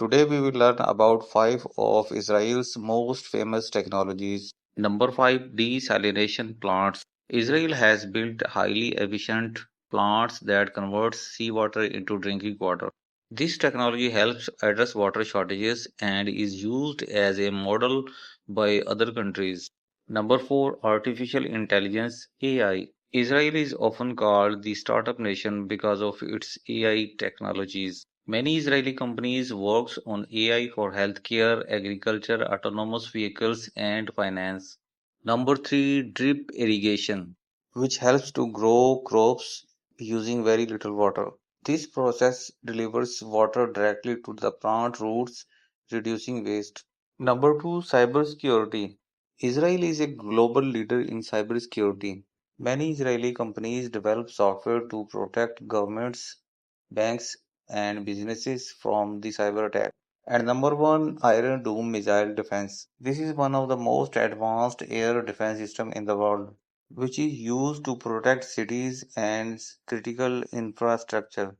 Today we will learn about five of Israel's most famous technologies. Number 5, desalination plants. Israel has built highly efficient plants that convert seawater into drinking water. This technology helps address water shortages and is used as a model by other countries. Number 4, artificial intelligence (AI). Israel is often called the startup nation because of its AI technologies. Many Israeli companies works on AI for healthcare, agriculture, autonomous vehicles, and finance. Number 3, drip irrigation, which helps to grow crops using very little water. This process delivers water directly to the plant roots, reducing waste. Number 2, cybersecurity. Israel is a global leader in cybersecurity. Many Israeli companies develop software to protect governments, banks, and businesses from the cyber attack. And number 1, Iron Dome missile defense. This is one of the most advanced air defense system in the world, which is used to protect cities and critical infrastructure.